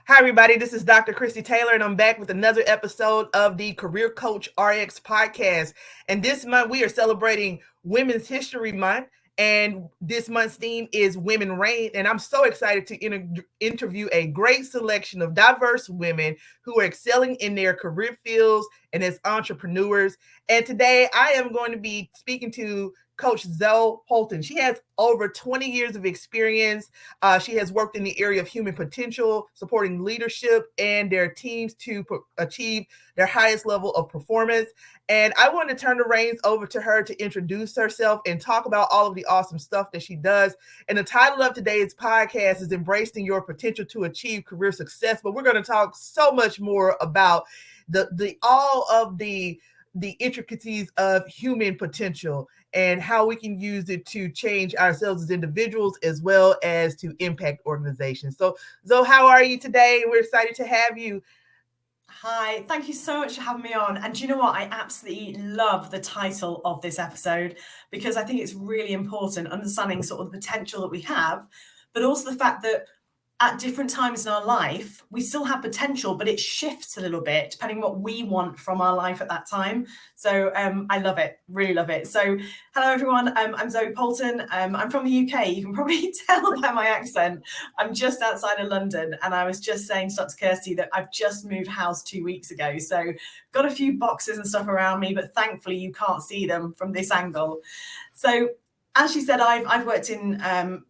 Hi, everybody. This is Dr. Christy Taylor, and I'm back with another episode of the Career Coach RX podcast. And this month, we are celebrating Women's History Month. And this month's theme is Women Reign. And I'm so excited to interview a great selection of diverse women who are excelling in their career fields and as entrepreneurs. And today, I am going to be speaking to Coach Zoe Poulton. She has over 20 years of experience. She has worked in the area of human potential, supporting leadership and their teams to achieve their highest level of performance. And I want to turn the reins over to her to introduce herself and talk about all of the awesome stuff that she does. And the title of today's podcast is Embracing Your Potential to Achieve Career Success. But we're going to talk so much more about all of the intricacies of human potential and how we can use it to change ourselves as individuals as well as to impact organizations. So, Zoe, how are you today? We're excited to have you. Hi, thank you so much for having me on. And do you know what? I absolutely love the title of this episode because I think it's really important, understanding sort of the potential that we have, but also the fact that at different times in our life, we still have potential, but it shifts a little bit depending what we want from our life at that time. So I love it, really love it. So hello, everyone. I'm Zoe Poulton. I'm from the UK. You can probably tell by my accent. I'm just outside of London. And I was just saying to Dr. Kirsty that I've just moved house 2 weeks ago. So got a few boxes and stuff around me, but thankfully you can't see them from this angle. So as she said, I've worked in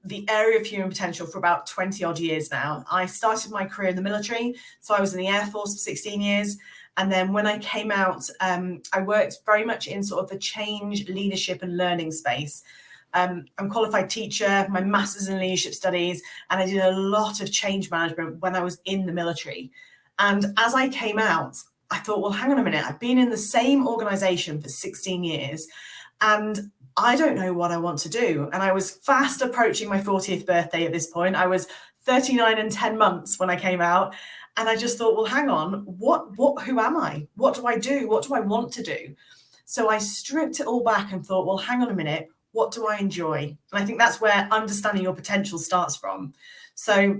the area of human potential for about 20 odd years now. I started my career in the military. So I was in the Air Force for 16 years. And then when I came out, I worked very much in sort of the change, leadership and learning space. I'm a qualified teacher, my master's in leadership studies, and I did a lot of change management when I was in the military. And as I came out, I thought, well, hang on a minute. I've been in the same organization for 16 years and I don't know what I want to do. And I was fast approaching my 40th birthday at this point. I was 39 and 10 months when I came out. And I just thought, well, hang on, who am I? What do I do? What do I want to do? So I stripped it all back and thought, well, hang on a minute, what do I enjoy? And I think that's where understanding your potential starts from. So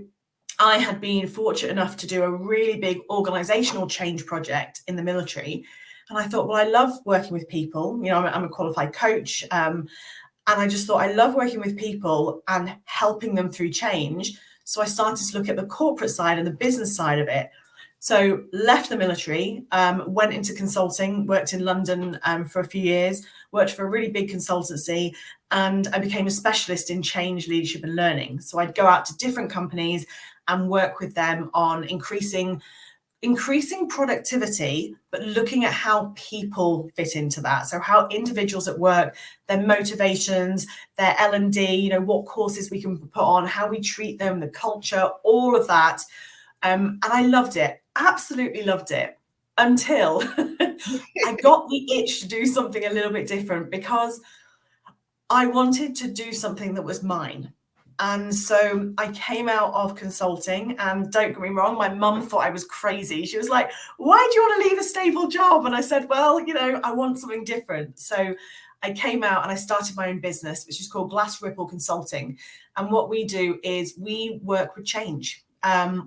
I had been fortunate enough to do a really big organizational change project in the military. And I thought, well, I love working with people. You know, I'm a qualified coach. And I just thought I love working with people and helping them through change. So I started to look at the corporate side and the business side of it. So left the military, went into consulting, worked in London for a few years, worked for a really big consultancy, and I became a specialist in change, leadership and learning. So I'd go out to different companies and work with them on increasing productivity, but looking at how people fit into that. So how individuals at work, their motivations, their L&D, you know, what courses we can put on, how we treat them, the culture, all of that. And I loved it, absolutely loved it, until I got the itch to do something a little bit different because I wanted to do something that was mine. And so I came out of consulting, and don't get me wrong, my mum thought I was crazy. She was like, why do you want to leave a stable job? And I said, well, you know, I want something different. So I came out and I started my own business, which is called 𝗪𝗪𝗪 Consulting. And what we do is we work with change.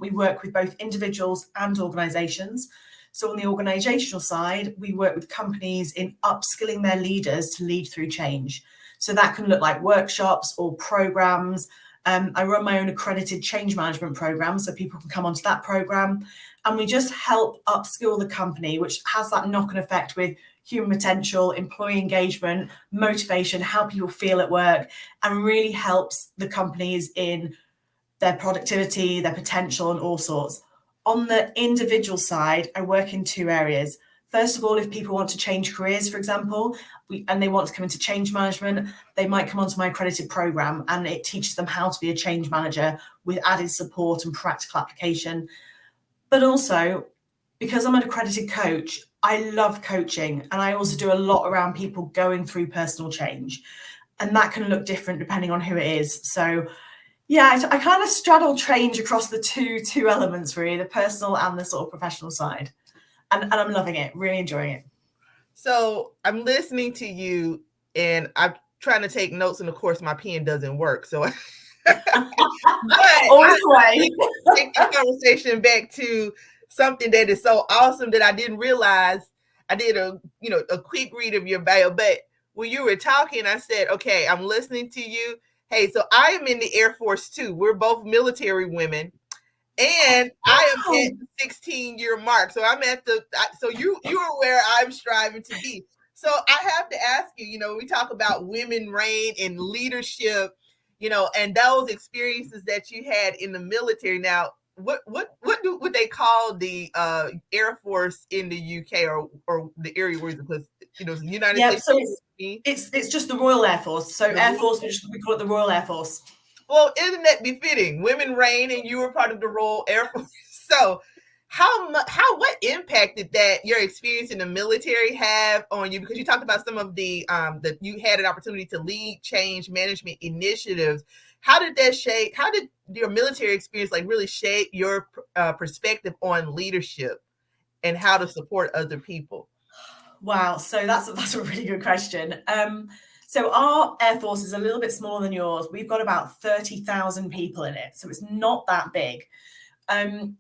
We work with both individuals and organizations. So on the organizational side, we work with companies in upskilling their leaders to lead through change. So that can look like workshops or programs. I run my own accredited change management program, so people can come onto that program. And we just help upskill the company, which has that knock-on effect with human potential, employee engagement, motivation, how people feel at work, and really helps the companies in their productivity, their potential, and all sorts. On the individual side, I work in two areas. First of all, if people want to change careers, for example, and they want to come into change management, they might come onto my accredited program, and it teaches them how to be a change manager with added support and practical application. But also, because I'm an accredited coach, I love coaching, and I also do a lot around people going through personal change. And that can look different depending on who it is. So yeah, I kind of straddle change across the two elements, really, the personal and the sort of professional side. And I'm loving it, really enjoying it. So I'm listening to you and I'm trying to take notes, and of course my pen doesn't work. So Always the way. Take the conversation back to something that is so awesome that I didn't realize. I did a quick read of your bio, but when you were talking, I said, okay, I'm listening to you. Hey, so I am in the Air Force too. We're both military women. And I am at the 16-year mark. So I'm at so you are where I'm striving to be. So I have to ask you, we talk about women reign and leadership, and those experiences that you had in the military. Now, what would they call the Air Force in the UK or the area where because the United States? So it's just the Royal Air Force. So Air Force, we call it the Royal Air Force. Well, isn't that befitting? Women reign, and you were part of the Royal Air Force. So, what impact did that your experience in the military have on you? Because you talked about some of the that you had an opportunity to lead change management initiatives. How did that shape? How did your military experience really shape your perspective on leadership and how to support other people? Wow, so that's a really good question. So our Air Force is a little bit smaller than yours. We've got about 30,000 people in it, so it's not that big. And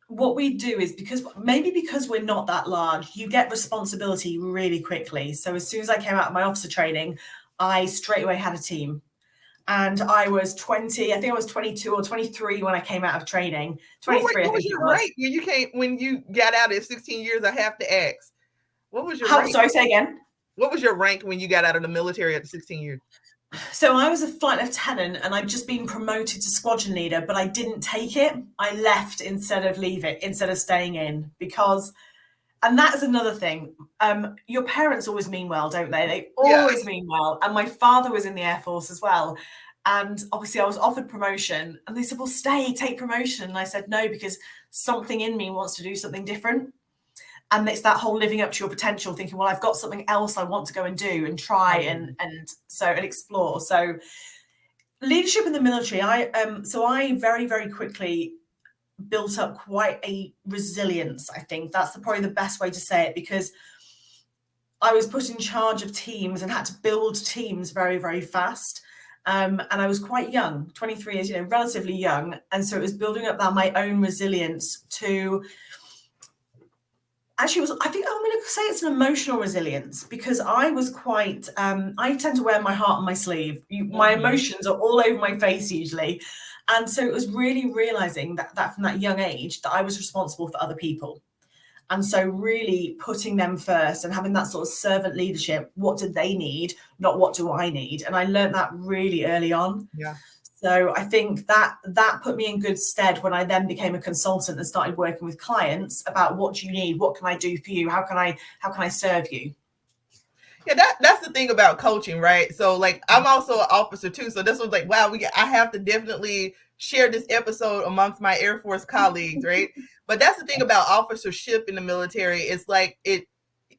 what we do is because we're not that large, you get responsibility really quickly. So as soon as I came out of my officer training, I straight away had a team. And I was 20, I think I was 22 or 23 when I came out of training. 23, what was your rank when you got out at 16 years? I have to ask. What was your rank? Sorry, say again. What was your rank when you got out of the military at 16 years? So I was a flight lieutenant and I'd just been promoted to squadron leader, but I didn't take it. I left instead of staying in and that is another thing. Your parents always mean well, don't they? They always mean well. And my father was in the Air Force as well. And obviously I was offered promotion and they said, well, take promotion. And I said, no, because something in me wants to do something different. And it's that whole living up to your potential, thinking, well, I've got something else I want to go and do and try and explore. So leadership in the military, I very, very quickly built up quite a resilience. I think that's probably the best way to say it, because I was put in charge of teams and had to build teams very, very fast. And I was quite young, 23 years, relatively young. And so it was building up my own resilience to... Actually, I think I'm going to say it's an emotional resilience, because I was quite, I tend to wear my heart on my sleeve. My emotions are all over my face usually. And so it was really realizing that from that young age that I was responsible for other people. And so really putting them first and having that sort of servant leadership. What do they need? Not what do I need? And I learned that really early on. Yeah. So I think that put me in good stead when I then became a consultant and started working with clients about what do you need? What can I do for you? How can I serve you? Yeah, that's the thing about coaching, right? So I'm also an officer too. So this was wow, I have to definitely share this episode amongst my Air Force colleagues, right? But that's the thing about officership in the military. It's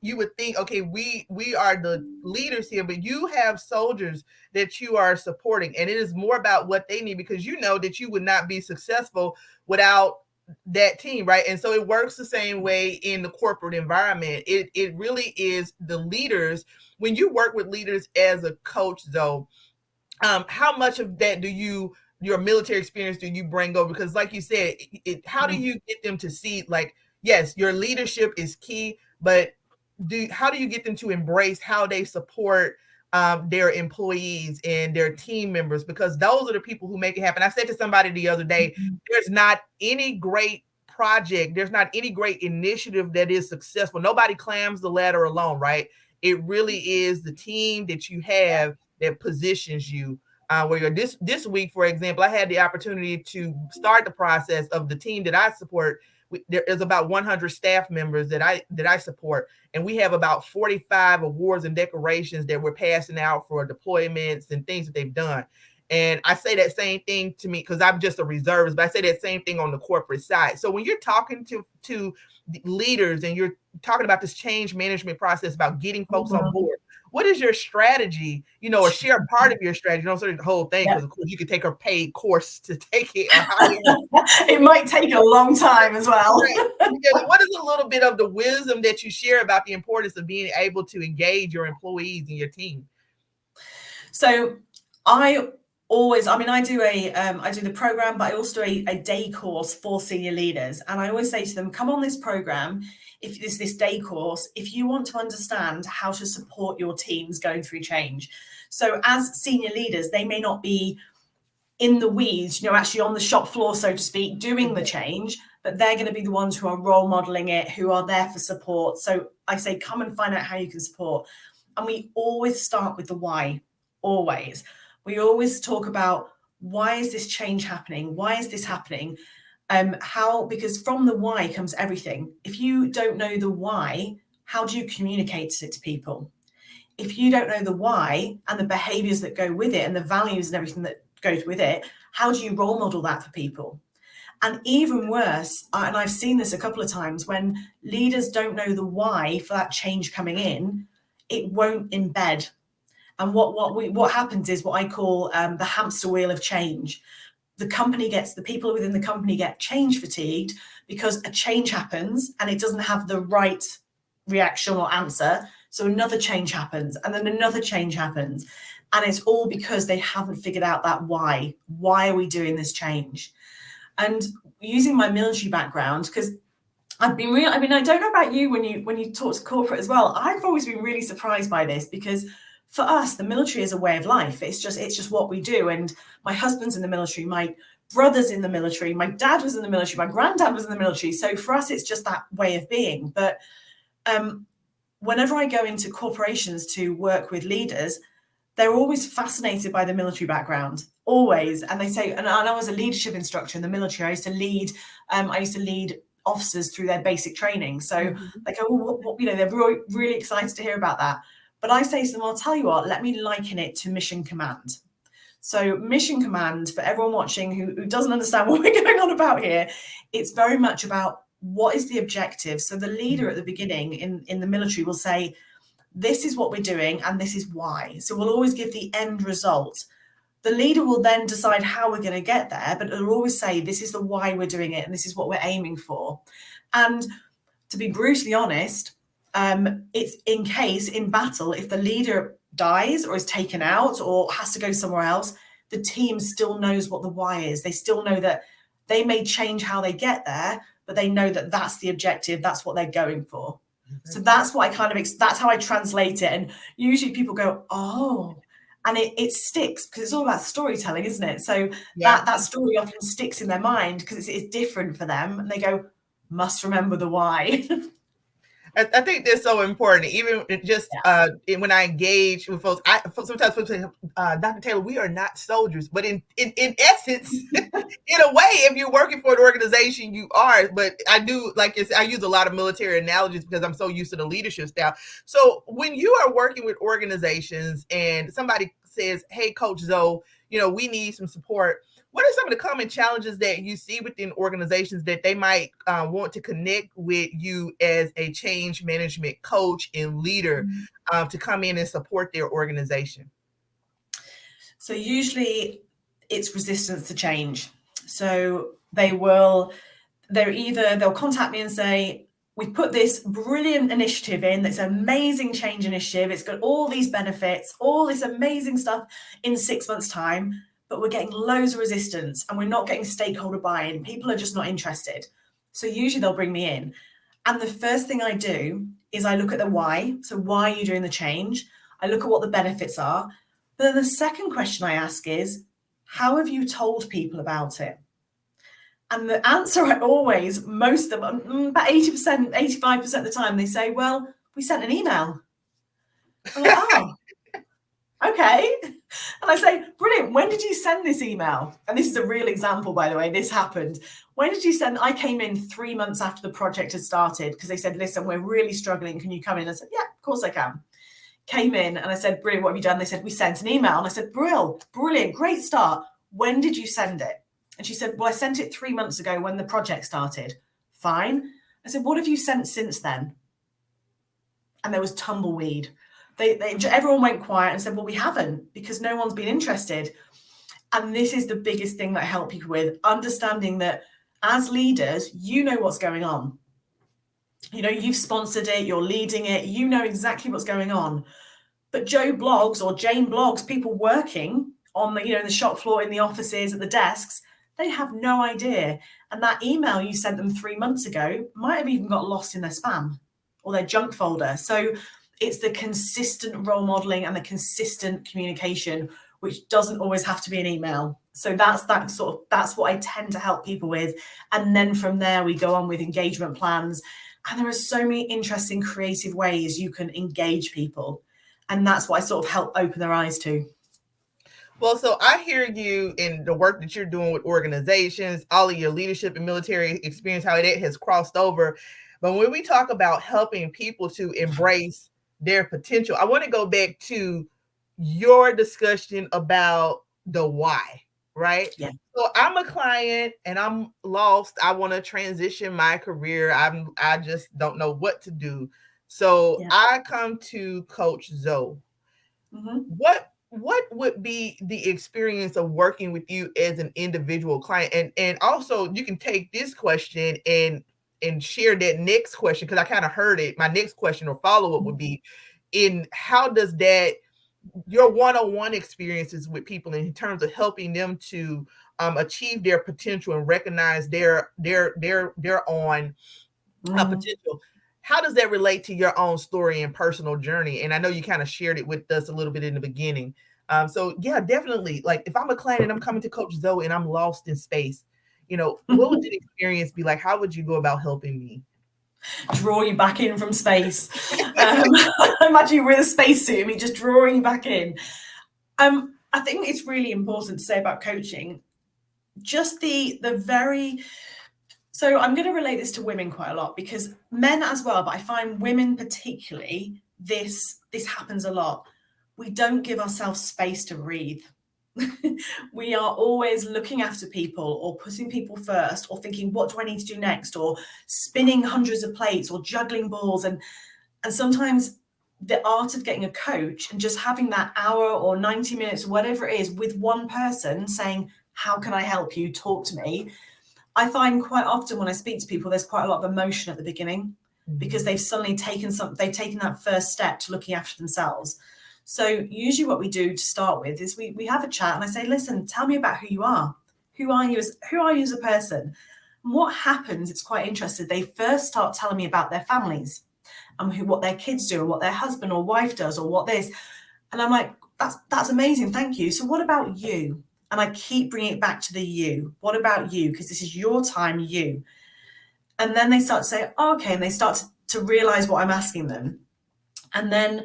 you would think, okay, we are the leaders here, but you have soldiers that you are supporting. And it is more about what they need, because you know that you would not be successful without that team, right? And so it works the same way in the corporate environment. It really is the leaders. When you work with leaders as a coach, though, how much of that your military experience do you bring over? Because like you said, how do you get them to see, yes, your leadership is key, but how do you get them to embrace how they support their employees and their team members? Because those are the people who make it happen. I said to somebody the other day, there's not any great project, there's not any great initiative that is successful. Nobody climbs the ladder alone, right? It really is the team that you have that positions you where you're. This week, for example, I had the opportunity to start the process of the team that I support. There is about 100 staff members that I support, and we have about 45 awards and decorations that we're passing out for deployments and things that they've done. And I say that same thing to me because I'm just a reservist, but I say that same thing on the corporate side. So when you're talking to leaders and you're talking about this change management process about getting folks on board, what is your strategy, or share part of your strategy? Don't say the whole thing, because of course you could take a paid course to take it. It might take a long time as well. Right. What is a little bit of the wisdom that you share about the importance of being able to engage your employees and your team? So I always, I mean, I do the program, but I also do a day course for senior leaders. And I always say to them, come on this program, if this day course, if you want to understand how to support your teams going through change. So as senior leaders, they may not be in the weeds, you know, actually on the shop floor, so to speak, doing the change, but they're going to be the ones who are role modeling it, who are there for support. So I say, come and find out how you can support. And we always start with the why, always. We always talk about, why is this change happening? Why is this happening? Because from the why comes everything. If you don't know the why, how do you communicate it to people? If you don't know the why and the behaviors that go with it and the values and everything that goes with it, how do you role model that for people? And even worse, and I've seen this a couple of times, when leaders don't know the why for that change coming in, it won't embed. And what happens is what I call the hamster wheel of change. The people within the company get change fatigued because a change happens and it doesn't have the right reaction or answer. So another change happens, and then another change happens. And it's all because they haven't figured out that why. Why are we doing this change? And using my military background, because I don't know about you when you talk to corporate as well, I've always been really surprised by this, because for us, the military is a way of life. It's just what we do. And my husband's in the military, my brother's in the military, my dad was in the military, my granddad was in the military. So for us, it's just that way of being. But whenever I go into corporations to work with leaders, they're always fascinated by the military background, always. And they say, and I was a leadership instructor in the military. I used to lead officers through their basic training. So they go, well, they're really excited to hear about that. But I say to them, I'll tell you what, let me liken it to mission command. So mission command, for everyone watching who doesn't understand what we're going on about here, it's very much about, what is the objective? So the leader at the beginning in the military will say, this is what we're doing and this is why. So we'll always give the end result. The leader will then decide how we're going to get there, but it'll always say, this is the why we're doing it and this is what we're aiming for. And to be brutally honest, it's in case in battle, if the leader dies or is taken out or has to go somewhere else, the team still knows what the why is. They still know that they may change how they get there, but they know that that's the objective. That's what they're going for. So that's what that's how I translate it. And usually people go, oh, and it sticks, because it's all about storytelling, isn't it? So that story often sticks in their mind because it's different for them. And they go, must remember the why. I think that's so important. Even just when I engage with folks, sometimes folks say, Dr. Taylor, we are not soldiers. But in essence, in a way, if you're working for an organization, you are. But I use a lot of military analogies because I'm so used to the leadership style. So when you are working with organizations and somebody says, hey, Coach Zoe, we need some support, what are some of the common challenges that you see within organizations that they might want to connect with you as a change management coach and leader to come in and support their organization? So usually it's resistance to change. So they'll contact me and say, we've put this brilliant initiative in, that's an amazing change initiative. It's got all these benefits, all this amazing stuff in 6 months' time. But we're getting loads of resistance and we're not getting stakeholder buy-in. People are just not interested. So usually they'll bring me in. And the first thing I do is I look at the why. So why are you doing the change? I look at what the benefits are. But then the second question I ask is, how have you told people about it? And the answer most of them, about 80%, 85% of the time, they say, well, we sent an email. I'm like, oh, okay. And I say, brilliant. When did you send this email? And this is a real example, by the way. This happened. When did you send? I came in 3 months after the project had started because they said, listen, we're really struggling. Can you come in? I said, yeah, of course I can. Came in and I said, brilliant, what have you done? They said, we sent an email. And I said, brilliant, great start. When did you send it? And she said, well, I sent it 3 months ago when the project started. Fine. I said, what have you sent since then? And there was tumbleweed. Everyone went quiet and said, well, we haven't, because no one's been interested. And this is the biggest thing that I help people with, understanding that as leaders, you know what's going on. You've sponsored it, you're leading it, you know exactly what's going on. But Joe blogs or Jane blogs, people working on the, in the shop floor, in the offices, at the desks, they have no idea. And that email you sent them 3 months ago might have even got lost in their spam or their junk folder. So it's the consistent role modeling and the consistent communication, which doesn't always have to be an email. So that's what I tend to help people with. And then from there, we go on with engagement plans. And there are so many interesting, creative ways you can engage people. And that's what I sort of help open their eyes to. Well, so I hear you in the work that you're doing with organizations, all of your leadership and military experience, how it has crossed over. But when we talk about helping people to embrace their potential, I want to go back to your discussion about the why, right? Yeah. So I'm a client and I'm lost. I want to transition my career. I just don't know what to do. So I come to Coach Zoe. Mm-hmm. What would be the experience of working with you as an individual client? And also you can take this question and share that next question, because I kind of heard it. My next question or follow-up would be, in how does that, your one-on-one experiences with people in terms of helping them to achieve their potential and recognize their own potential, how does that relate to your own story and personal journey? And I know you kind of shared it with us a little bit in the beginning. So yeah, definitely. Like if I'm a client and I'm coming to Coach Zoe and I'm lost in space, what would the experience be like? How would you go about helping me? Draw you back in from space. Imagine you were in a spacesuit and me just drawing you back in. I think it's really important to say about coaching, just the very. So I'm going to relate this to women quite a lot, because men as well, but I find women particularly, this happens a lot. We don't give ourselves space to breathe. We are always looking after people or putting people first or thinking, what do I need to do next? Or spinning hundreds of plates or juggling balls. And sometimes the art of getting a coach and just having that hour or 90 minutes, whatever it is, with one person saying, how can I help you? Talk to me. I find quite often when I speak to people, there's quite a lot of emotion at the beginning, because they've suddenly taken that first step to looking after themselves. So usually what we do to start with is we have a chat and I say, listen, tell me about who you are. Who are you as a person? And what happens, it's quite interesting. They first start telling me about their families and what their kids do, or what their husband or wife does, or what this. And I'm like, that's amazing. Thank you. So what about you? And I keep bringing it back to the you. What about you? Because this is your time, you. And then they start to say, oh, okay. And they start to realize what I'm asking them. And then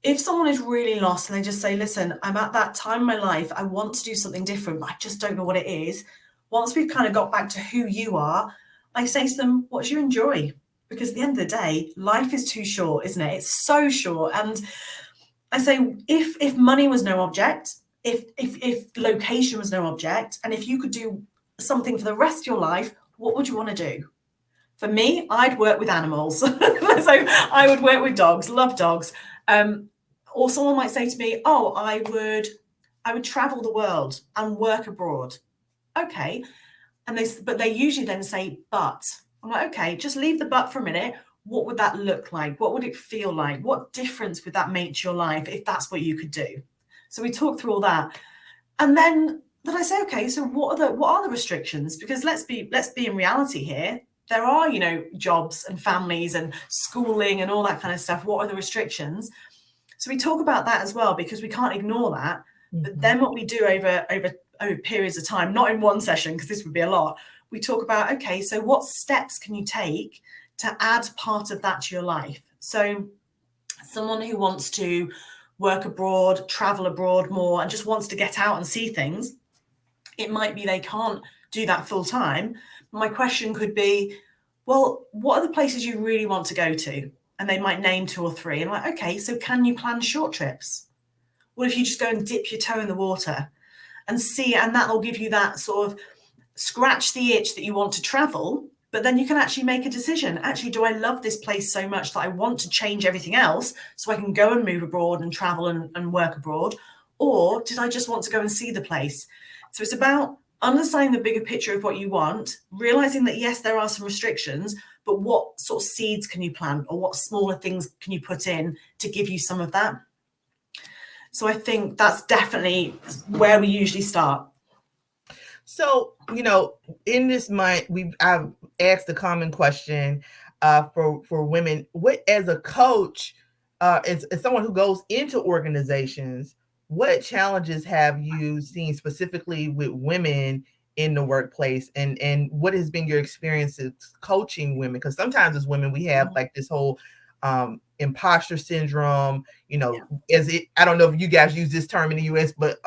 if someone is really lost and they just say, listen, I'm at that time in my life, I want to do something different, but I just don't know what it is. Once we've kind of got back to who you are, I say to them, what do you enjoy? Because at the end of the day, life is too short, isn't it? It's so short. And I say, if money was no object, if location was no object, and if you could do something for the rest of your life, what would you want to do? For me, I'd work with animals. So I would work with dogs, love dogs. Or someone might say to me, oh, I would travel the world and work abroad. Okay. But they usually then say, but. I'm like, okay, just leave the but for a minute. What would that look like? What would it feel like? What difference would that make to your life if that's what you could do? So we talk through all that. And then I say, okay, so what are the restrictions? Because let's be in reality here. There are, jobs and families and schooling and all that kind of stuff. What are the restrictions? So we talk about that as well, because we can't ignore that. Mm-hmm. But then what we do over periods of time, not in one session, because this would be a lot, we talk about, okay, so what steps can you take to add part of that to your life? So someone who wants to work abroad, travel abroad more, and just wants to get out and see things, it might be they can't do that full time. My question could be, well, what are the places you really want to go to? And they might name 2 or 3. And I'm like, okay, so can you plan short trips? What if you just go and dip your toe in the water and see, and that will give you that sort of scratch the itch that you want to travel, but then you can actually make a decision. Actually, do I love this place so much that I want to change everything else so I can go and move abroad and travel and work abroad? Or did I just want to go and see the place? So it's about understanding the bigger picture of what you want, realizing that, yes, there are some restrictions, but what sort of seeds can you plant, or what smaller things can you put in to give you some of that? So I think that's definitely where we usually start. So, you know, in this month, I've asked a common question for women. What, as a coach, as someone who goes into organizations, what challenges have you seen specifically with women in the workplace, and what has been your experiences coaching women? Because sometimes as women, we have like this whole imposter syndrome, you know, I don't know if you guys use this term in the US, but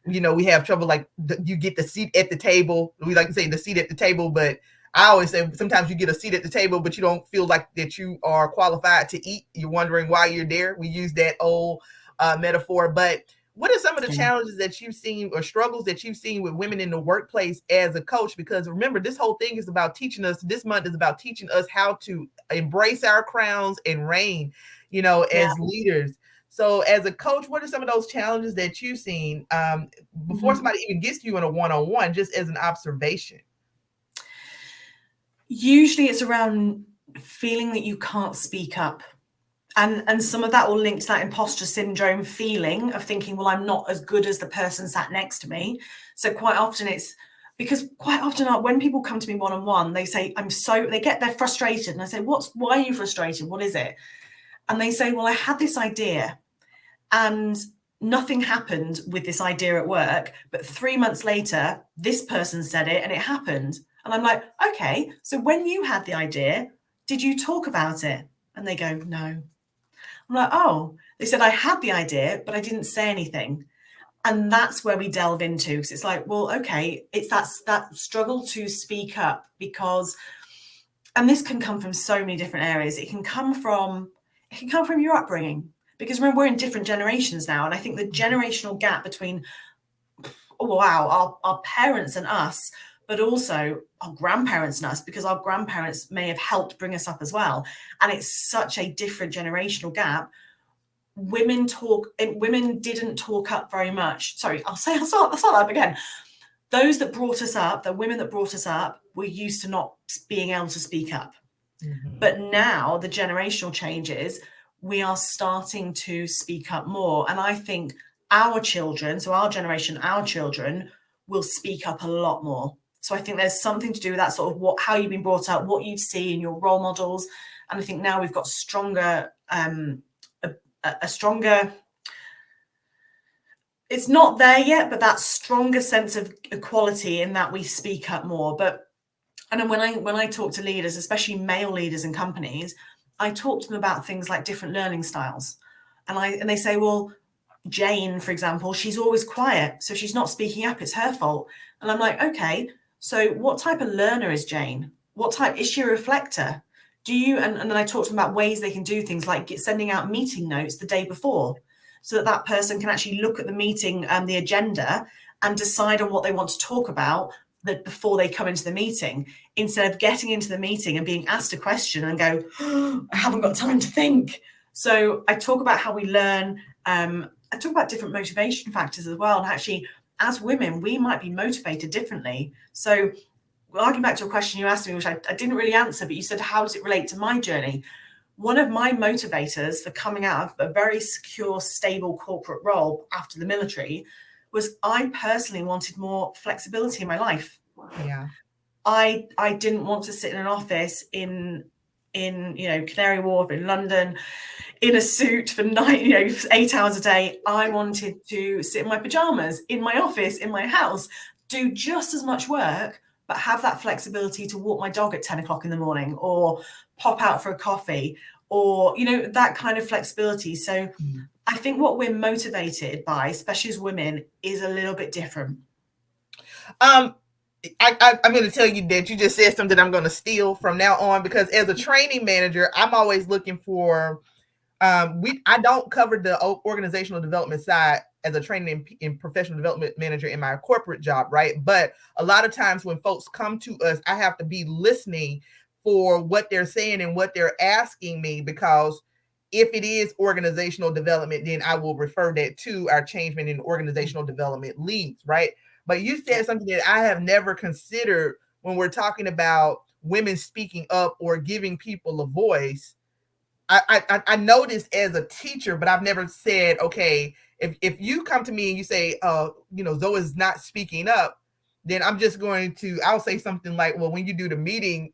you know, we have trouble, like you get the seat at the table. We like to say the seat at the table, but I always say sometimes you get a seat at the table, but you don't feel like that you are qualified to eat. You're wondering why you're there. We use that old metaphor. But what are some of the challenges that you've seen or struggles that you've seen with women in the workplace as a coach? Because remember, this whole thing is about teaching us, this month is about teaching us how to embrace our crowns and reign, you know, as leaders. So as a coach, what are some of those challenges that you've seen before somebody even gets to you in a one-on-one, just as an observation? Usually it's around feeling that you can't speak up. And some of that will link to that imposter syndrome feeling of thinking, well, I'm not as good as the person sat next to me. So quite often it's because when people come to me one-on-one, they say, they're frustrated. And I say, why are you frustrated? What is it? And they say, well, I had this idea and nothing happened with this idea at work. But 3 months later, this person said it and it happened. And I'm like, okay, so when you had the idea, did you talk about it? And they go, no. I'm like, oh, they said I had the idea, but I didn't say anything. And that's where we delve into, because it's like, well, okay, it's that struggle to speak up, because, and this can come from so many different areas. It can come from your upbringing, because remember, we're in different generations now. And I think the generational gap between, our parents and us, but also our grandparents and us, because our grandparents may have helped bring us up as well. And it's such a different generational gap. Women didn't talk up very much. Sorry, I'll start that up again. Those that brought us up, the women that brought us up, were used to not being able to speak up. But now the generational changes, we are starting to speak up more. And I think our children, so our generation, our children will speak up a lot more. So I think there's something to do with that sort of how you've been brought up, what you see in your role models. And I think now we've got a stronger, it's not there yet, but that stronger sense of equality in that we speak up more. And then when I talk to leaders, especially male leaders in companies, I talk to them about things like different learning styles. And they say, well, Jane, for example, she's always quiet, so she's not speaking up, it's her fault. And I'm like, okay, so what type of learner is Jane? What type, is she a reflector? And then I talk to them about ways they can do things like sending out meeting notes the day before, so that person can actually look at the meeting and the agenda and decide on what they want to talk about before they come into the meeting, instead of getting into the meeting and being asked a question and go, oh, I haven't got time to think. So I talk about how we learn. I talk about different motivation factors as well. And actually, as women, we might be motivated differently. So harking back to a question you asked me, which I didn't really answer, but you said, how does it relate to my journey? One of my motivators for coming out of a very secure, stable corporate role after the military was I personally wanted more flexibility in my life. Yeah. I didn't want to sit in an office in Canary Wharf in London in a suit for 8 hours a day. I wanted to sit in my pajamas in my office, in my house, do just as much work, but have that flexibility to walk my dog at 10 o'clock in the morning, or pop out for a coffee, or, that kind of flexibility. So I think what we're motivated by, especially as women, is a little bit different. I'm going to tell you that you just said something I'm going to steal from now on, because as a training manager, I'm always looking for, I don't cover the organizational development side as a training and professional development manager in my corporate job, right? But a lot of times when folks come to us, I have to be listening for what they're saying and what they're asking me, because if it is organizational development, then I will refer that to our changeman and organizational development leads, right? But you said something that I have never considered when we're talking about women speaking up or giving people a voice. I know this as a teacher, but I've never said, okay, If you come to me and you say, Zoe is not speaking up, then I'm just going to, I'll say something like, well, when you do the meeting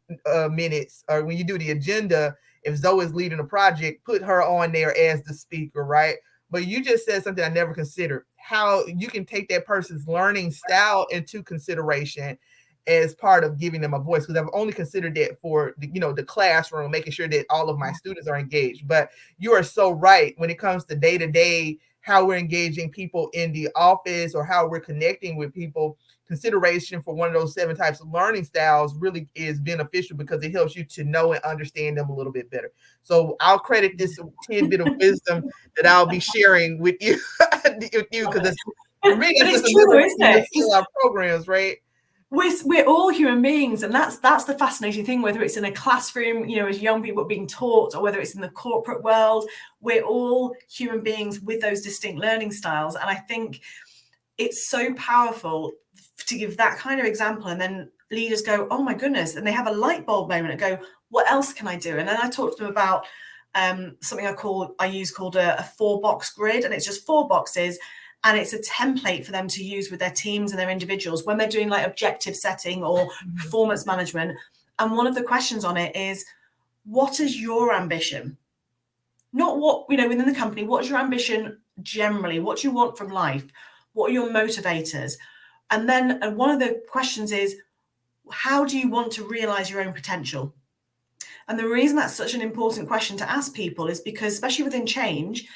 minutes or when you do the agenda, if Zoe is leading a project, put her on there as the speaker, right? But you just said something I never considered, how you can take that person's learning style into consideration as part of giving them a voice, because I've only considered that for the classroom, making sure that all of my students are engaged. But you are so right when it comes to day-to-day, how we're engaging people in the office or how we're connecting with people. Consideration for one of those 7 types of learning styles really is beneficial because it helps you to know and understand them a little bit better. So I'll credit this tidbit of wisdom that I'll be sharing with you, because for me, it's true, isn't it? Our programs, right? We're all human beings, and that's the fascinating thing, whether it's in a classroom, as young people being taught, or whether it's in the corporate world, we're all human beings with those distinct learning styles. And I think it's so powerful to give that kind of example, and then leaders go, oh my goodness, and they have a light bulb moment and go, what else can I do? And then I talk to them about something I use called a 4-box grid, and it's just 4 boxes. And it's a template for them to use with their teams and their individuals when they're doing like objective setting or performance management. And one of the questions on it is, what is your ambition? Not what, within the company, what's your ambition generally? What do you want from life? What are your motivators? And then one of the questions is, how do you want to realize your own potential? And the reason that's such an important question to ask people is because, especially within change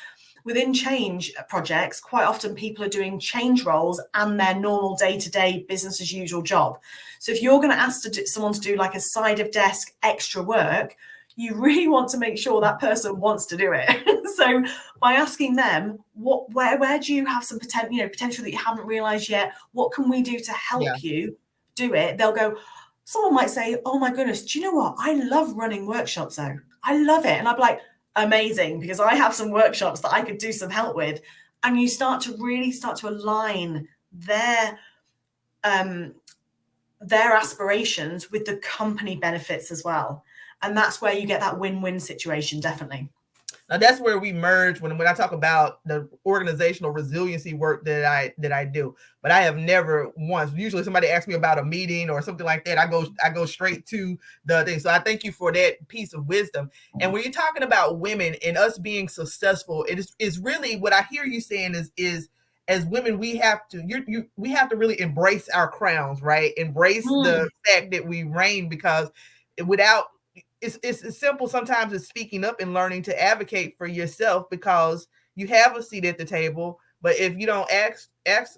projects, quite often people are doing change roles and their normal day-to-day business as usual job. So if you're going to ask someone to do like a side of desk extra work, you really want to make sure that person wants to do it. So by asking them, where do you have some potential that you haven't realized yet? What can we do to help you do it? They'll go, someone might say, oh my goodness, do you know what? I love running workshops though. I love it. And I'm like, amazing, because I have some workshops that I could do some help with. And you start to align their aspirations with the company benefits as well. And that's where you get that win-win situation, definitely. Now that's where we merge when I talk about the organizational resiliency work that I do. But I have never once, usually somebody asks me about a meeting or something like that, I go straight to the thing. So I thank you for that piece of wisdom. And when you're talking about women and us being successful, it is really what I hear you saying is as women, we have to really embrace our crowns, right? Embrace the fact that we reign, because without it's simple sometimes as speaking up and learning to advocate for yourself, because you have a seat at the table. But if you don't ask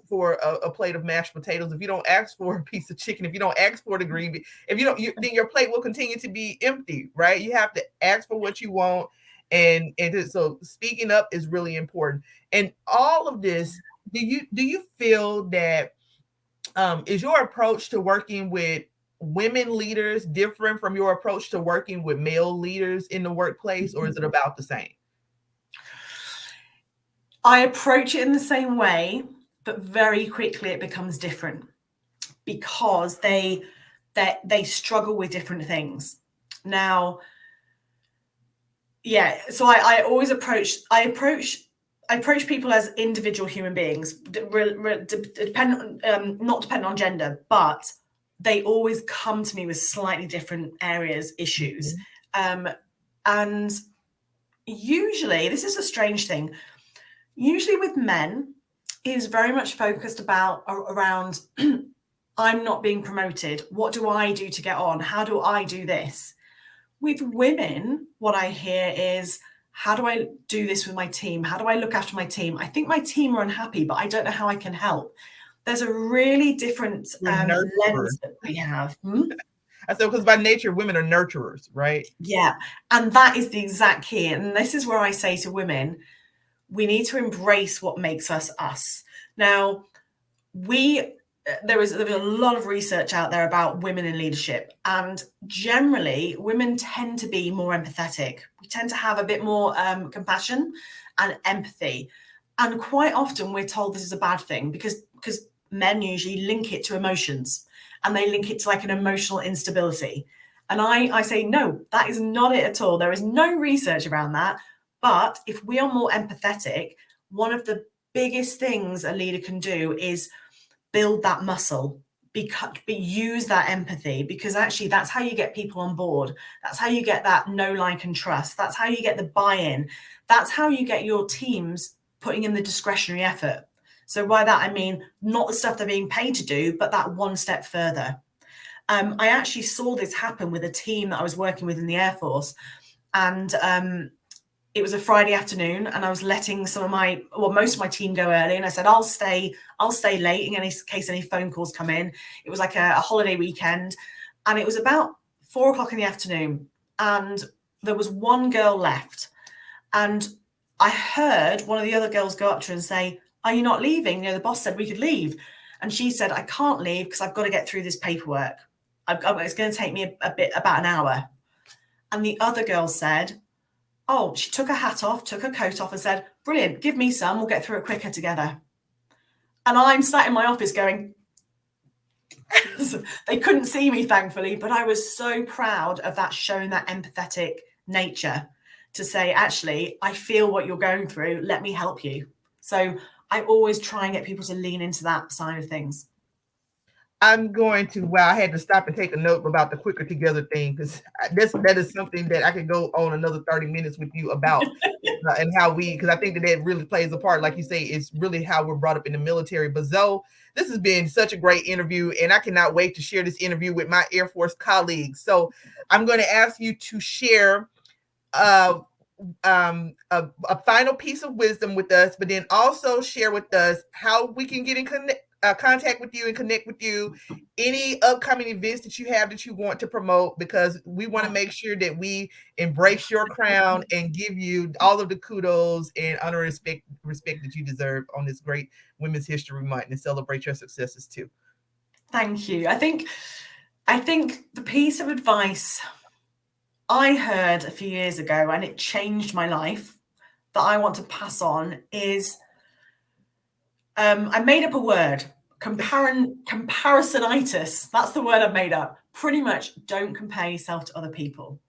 for a plate of mashed potatoes, if you don't ask for a piece of chicken, if you don't ask for the green bean, if you don't, then your plate will continue to be empty, right? You have to ask for what you want. And so speaking up is really important. And all of this, do you feel that is your approach to working with women leaders different from your approach to working with male leaders in the workplace, or is it about the same? I approach it in the same way, but very quickly it becomes different, because they struggle with different things. Now, so I always approach people as individual human beings, not dependent on gender, but they always come to me with slightly different issues. And usually, this is a strange thing, usually with men, it is very much focused around, I'm not being promoted. What do I do to get on? How do I do this? With women, what I hear is, how do I do this with my team? How do I look after my team? I think my team are unhappy, but I don't know how I can help. There's a really different lens that we have. I said, because by nature, women are nurturers, right? Yeah. And that is the exact key. And this is where I say to women, we need to embrace what makes us us. Now, there was a lot of research out there about women in leadership. And generally, women tend to be more empathetic. We tend to have a bit more compassion and empathy. And quite often we're told this is a bad thing because men usually link it to emotions, and they link it to like an emotional instability. And I say, no, that is not it at all. There is no research around that. But if we are more empathetic, one of the biggest things a leader can do is build that muscle, use that empathy, because actually that's how you get people on board. That's how you get that know, like, and trust. That's how you get the buy-in. That's how you get your teams putting in the discretionary effort. So by that, I mean, not the stuff they're being paid to do, but that one step further. I actually saw this happen with a team that I was working with in the Air Force. And it was a Friday afternoon, and I was letting most of my team go early. And I said, I'll stay late in case any phone calls come in. It was like a holiday weekend. And it was about 4 o'clock in the afternoon. And there was one girl left. And I heard one of the other girls go up to her and say, are you not leaving? The boss said we could leave. And she said, I can't leave because I've got to get through this paperwork. It's going to take me about an hour. And the other girl said, oh, she took her hat off, took her coat off and said, brilliant, give me some, we'll get through it quicker together. And I'm sat in my office going, they couldn't see me, thankfully, but I was so proud of that, showing that empathetic nature to say, actually, I feel what you're going through, let me help you. So I always try and get people to lean into that side of things. I'm going to, I had to stop and take a note about the quicker together thing, because that is something that I could go on another 30 minutes with you about and how because I think that really plays a part. Like you say, it's really how we're brought up in the military. But Zoe, this has been such a great interview, and I cannot wait to share this interview with my Air Force colleagues. So I'm going to ask you to share a final piece of wisdom with us, but then also share with us how we can get in contact with you and connect with you, any upcoming events that you have that you want to promote, because we want to make sure that we embrace your crown and give you all of the kudos and honor and respect that you deserve on this great Women's History Month, and celebrate your successes too. Thank you. I think the piece of advice I heard a few years ago, and it changed my life, that I want to pass on is, I made up a word, comparisonitis. That's the word I've made up. Pretty much, don't compare yourself to other people.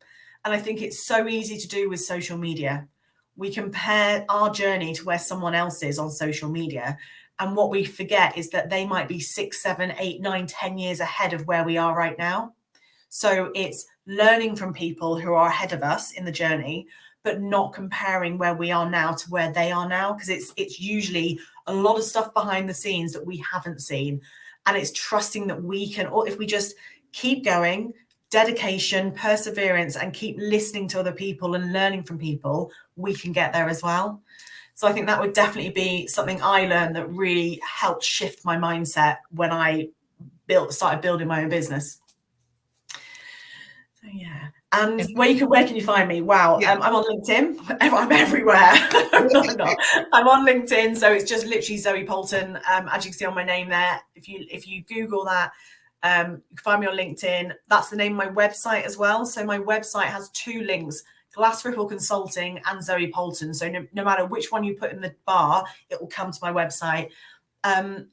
And I think it's so easy to do with social media. We compare our journey to where someone else is on social media. And what we forget is that they might be 6, 7, 8, 9, 10 years ahead of where we are right now. So it's learning from people who are ahead of us in the journey, but not comparing where we are now to where they are now, because it's usually a lot of stuff behind the scenes that we haven't seen. And it's trusting that we can, or if we just keep going, dedication, perseverance, and keep listening to other people and learning from people, we can get there as well. So I think that would definitely be something I learned that really helped shift my mindset when I started building my own business. So yeah. And where can you find me? Wow. Yeah. I'm on LinkedIn. I'm everywhere. I'm on LinkedIn. So it's just literally Zoe Poulton. As you can see on my name there, if you Google that, you can find me on LinkedIn. That's the name of my website as well. So my website has 2 links, 𝗪𝗪 Consulting and Zoe Poulton. So no matter which one you put in the bar, it will come to my website. And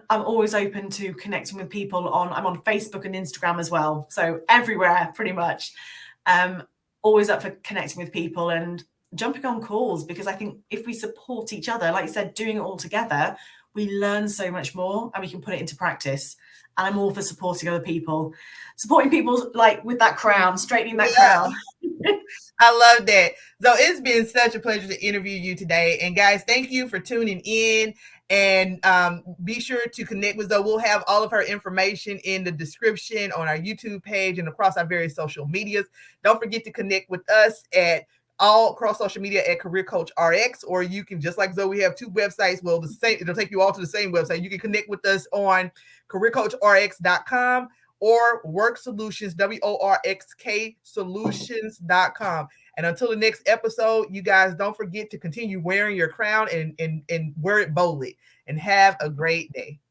I'm always open to connecting with people I'm on Facebook and Instagram as well. So everywhere, pretty much. Always up for connecting with people and jumping on calls, because I think if we support each other, like you said, doing it all together, we learn so much more and we can put it into practice. And I'm all for supporting other people, supporting people like with that crown, straightening that crown. I love that. So it's been such a pleasure to interview you today. And guys, thank you for tuning in. And be sure to connect with Zoe. We'll have all of her information in the description on our YouTube page and across our various social medias. Don't forget to connect with us at all across social media at Career Coach RX, or you can, just like Zoe, we have 2 websites. Well, the same, it'll take you all to the same website. You can connect with us on careercoachrx.com or Work Solutions, WORXK Solutions.com. And until the next episode, you guys don't forget to continue wearing your crown and wear it boldly. And have a great day.